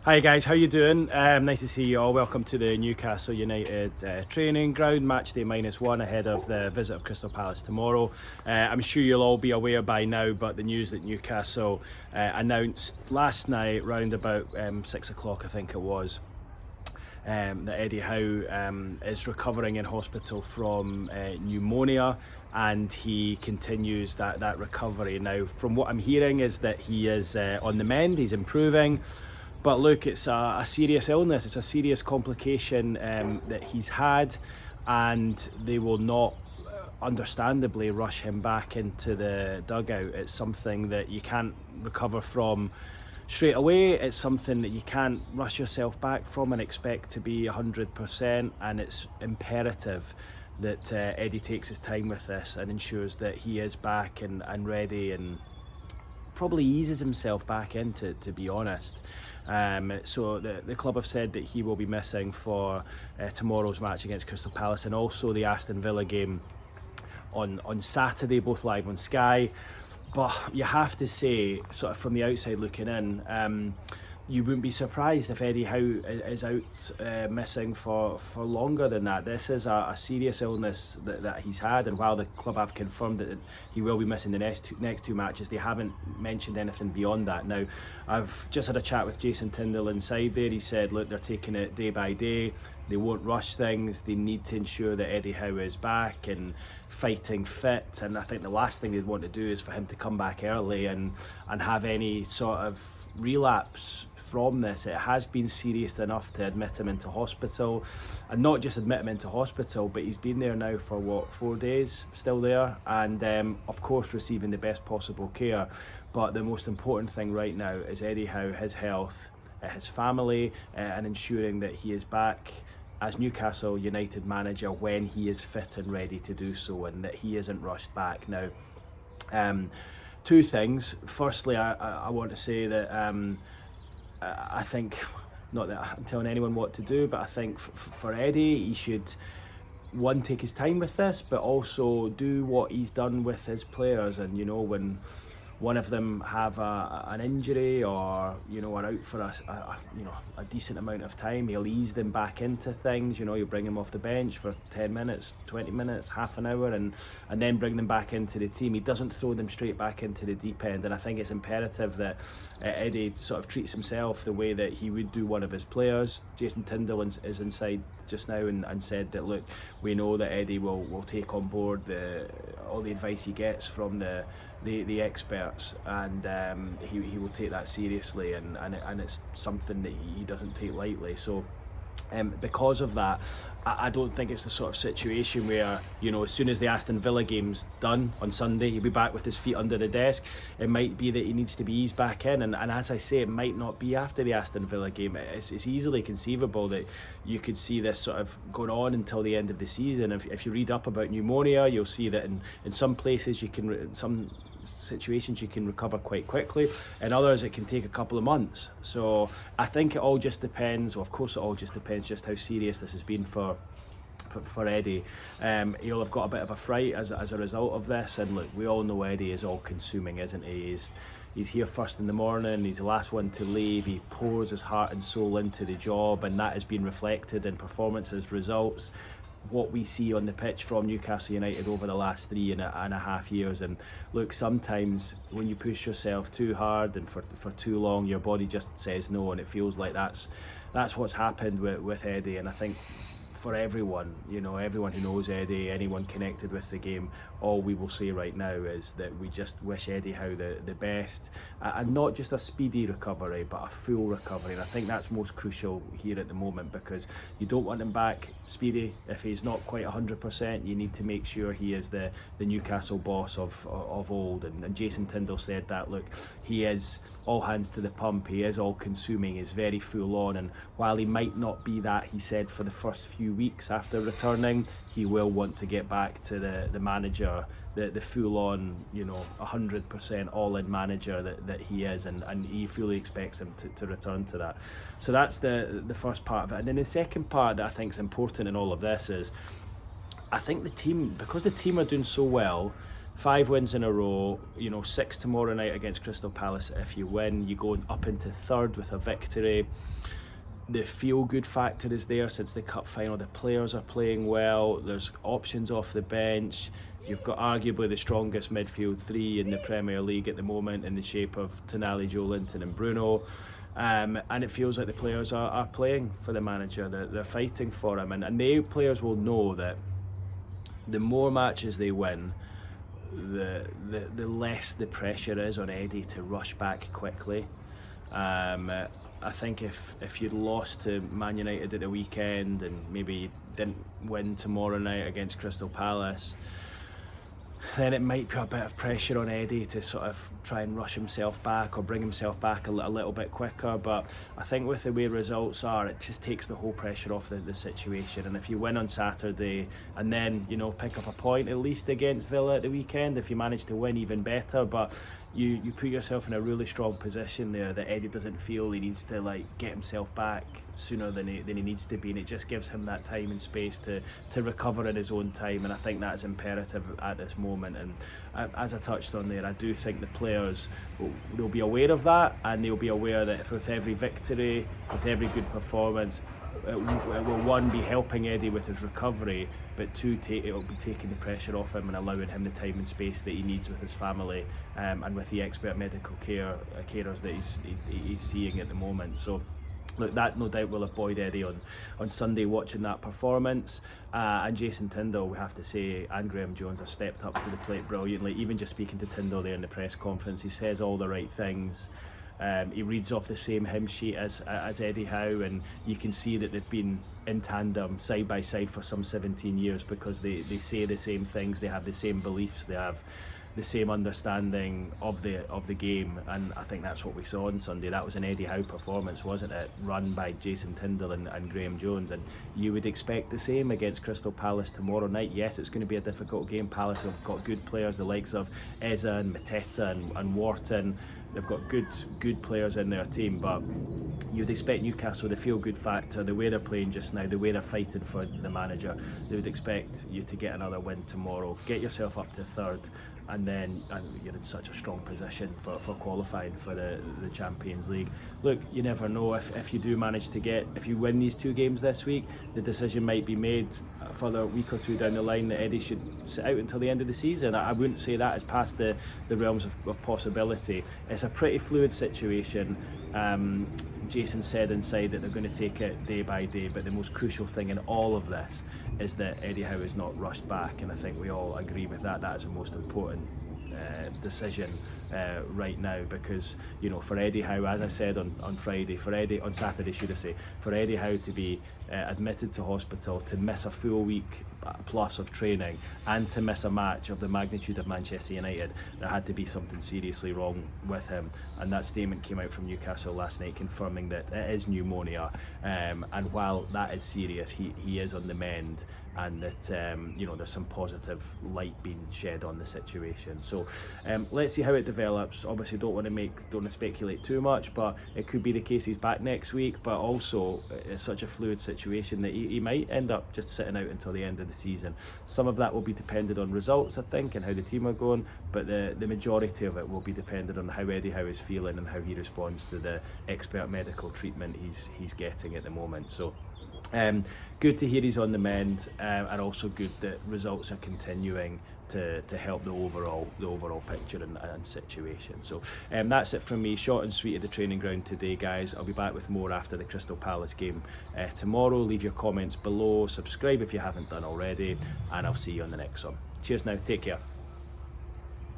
Hi guys, how you doing? Nice to see you all. Welcome to the Newcastle United training ground, match day -1 ahead of the visit of Crystal Palace tomorrow. I'm sure you'll all be aware by now, but the news that Newcastle announced last night round about 6 o'clock, I think it was, that Eddie Howe is recovering in hospital from pneumonia, and he continues that recovery. Now, from what I'm hearing is that he is on the mend, he's improving. But look, it's a serious illness, it's a serious complication that he's had, and they will not, understandably, rush him back into the dugout. It's something that you can't recover from straight away. It's something that you can't rush yourself back from and expect to be 100%, and it's imperative that Eddie takes his time with this and ensures that he is back and ready, and probably eases himself back into, to be honest. So the club have said that he will be missing for tomorrow's match against Crystal Palace, and also the Aston Villa game on Saturday, both live on Sky. But you have to say, sort of from the outside looking in, you wouldn't be surprised if Eddie Howe is out missing for longer than that. This is a serious illness that he's had, and while the club have confirmed that he will be missing the next two matches, they haven't mentioned anything beyond that. Now, I've just had a chat with Jason Tyndall inside there. He said, look, they're taking it day by day. They won't rush things. They need to ensure that Eddie Howe is back and fighting fit. And I think the last thing they'd want to do is for him to come back early and have any sort of relapse from this. It has been serious enough to admit him into hospital, and not just admit him into hospital, but he's been there now for what, 4 days, still there, and of course receiving the best possible care. But the most important thing right now is Eddie Howe, his health, his family, and ensuring that he is back as Newcastle United manager when he is fit and ready to do so, and that he isn't rushed back. Now, two things. Firstly, I want to say that I think, not that I'm telling anyone what to do, but I think for Eddie, he should, one, take his time with this, but also do what he's done with his players. And, you know, when one of them have an injury, or, you know, are out for a decent amount of time, he'll ease them back into things. You know, he'll bring them off the bench for 10 minutes, 20 minutes, half an hour, and then bring them back into the team. He doesn't throw them straight back into the deep end, and I think it's imperative that Eddie sort of treats himself the way that he would do one of his players. Jason Tyndall is inside just now and said that, look, we know that Eddie will take on board all the advice he gets from the experts, and he will take that seriously, and it's something that he doesn't take lightly. So because of that, I don't think it's the sort of situation where, you know, as soon as the Aston Villa game's done on Sunday, he'll be back with his feet under the desk. It might be that he needs to be eased back in, and as I say, it might not be after the Aston Villa game. It's easily conceivable that you could see this sort of going on until the end of the season. If you read up about pneumonia, you'll see that in some places some situations you can recover quite quickly, in others it can take a couple of months. So I think it all just depends, well, of course it all just depends just how serious this has been for Eddie. He'll have got a bit of a fright as a result of this, and look, we all know Eddie is all consuming, isn't he? He's here first in the morning, he's the last one to leave, he pours his heart and soul into the job, and that has been reflected in performances, results, what we see on the pitch from Newcastle United over the last 3.5 years. And look, sometimes when you push yourself too hard and for too long, your body just says no, and it feels like that's what's happened with Eddie. And I think for everyone, you know, everyone who knows Eddie, anyone connected with the game, all we will say right now is that we just wish Eddie Howe the best, and not just a speedy recovery, but a full recovery. And I think that's most crucial here at the moment, because you don't want him back speedy if he's not quite 100%. You need to make sure he is the Newcastle boss of old, and Jason Tyndall said that, look, he is all hands to the pump, he is all consuming, he's very full on, and while he might not be that, he said, for the first few weeks after returning, he will want to get back to the manager, the full on, you know, 100% all-in manager that he is, and he fully expects him to return to that. So that's the first part of it. And then the second part that I think is important in all of this is, I think the team, because the team are doing so well, 5 wins in a row, 6 tomorrow night against Crystal Palace. If you win, you go up into third with a victory. The feel-good factor is there since the cup final. The players are playing well. There's options off the bench. You've got arguably the strongest midfield three in the Premier League at the moment in the shape of Tonali, Joelinton and Bruno. And it feels like the players are playing for the manager. They're fighting for him. And the players will know that the more matches they win, the less the pressure is on Eddie to rush back quickly. I think if you'd lost to Man United at the weekend and maybe didn't win tomorrow night against Crystal Palace, then it might put a bit of pressure on Eddie to sort of try and rush himself back or bring himself back a little bit quicker. But I think with the way results are, it just takes the whole pressure off the situation. And if you win on Saturday and then pick up a point at least against Villa at the weekend, if you manage to win, even better. But you put yourself in a really strong position there that Eddie doesn't feel he needs to get himself back sooner than he needs to be, and it just gives him that time and space to recover in his own time. And I think that's imperative at this moment. And as I touched on there, I do think the players they'll be aware of that, and they'll be aware that with every victory, with every good performance, it will one be helping Eddie with his recovery, but two, it will be taking the pressure off him and allowing him the time and space that he needs with his family and with the expert medical carers that he's seeing at the moment. So look, that no doubt will avoid Eddie on Sunday watching that performance. And Jason Tindall, we have to say, and Graham Jones have stepped up to the plate brilliantly. Even just speaking to Tindall there in the press conference, he says all the right things. He reads off the same hymn sheet as Eddie Howe, and you can see that they've been in tandem, side by side, for some 17 years because they say the same things, they have the same beliefs, they have the same understanding of the game, and I think that's what we saw on Sunday. That was an Eddie Howe performance, wasn't it? Run by Jason Tindall and Graham Jones, and you would expect the same against Crystal Palace tomorrow night. Yes, it's going to be a difficult game. Palace have got good players, the likes of Eza and Mateta and Wharton. They've got good players in their team, but you'd expect Newcastle, the feel-good factor, the way they're playing just now, the way they're fighting for the manager, they would expect you to get another win tomorrow, get yourself up to third, and then you're in such a strong position for qualifying for the Champions League. Look, you never know if you do manage to if you win these 2 games this week, the decision might be made further a week or 2 down the line that Eddie should sit out until the end of the season. I wouldn't say that is past the realms of possibility. It's a pretty fluid situation. Jason said inside that they're going to take it day by day, but the most crucial thing in all of this is that Eddie Howe is not rushed back, and I think we all agree with that. That is the most important decision right now, because for Eddie Howe, as I said on Saturday, for Eddie Howe to be admitted to hospital, to miss a full week plus of training, and to miss a match of the magnitude of Manchester United, there had to be something seriously wrong with him. And that statement came out from Newcastle last night confirming that it is pneumonia, and while that is serious, he is on the mend, and that there's some positive light being shed on the situation. So let's see how it develops. Obviously don't want to speculate too much, but it could be the case he's back next week, but also it's such a fluid situation that he might end up just sitting out until the end of the season. Some of that will be dependent on results, I think, and how the team are going, but the majority of it will be dependent on how Eddie Howe is feeling and how he responds to the expert medical treatment he's getting at the moment. So good to hear he's on the mend, and also good that results are continuing to help the overall picture and situation. So that's it from me, short and sweet at the training ground today, guys. I'll be back with more after the Crystal Palace game tomorrow. Leave your comments below, subscribe if you haven't done already, and I'll see you on the next one. Cheers now, take care.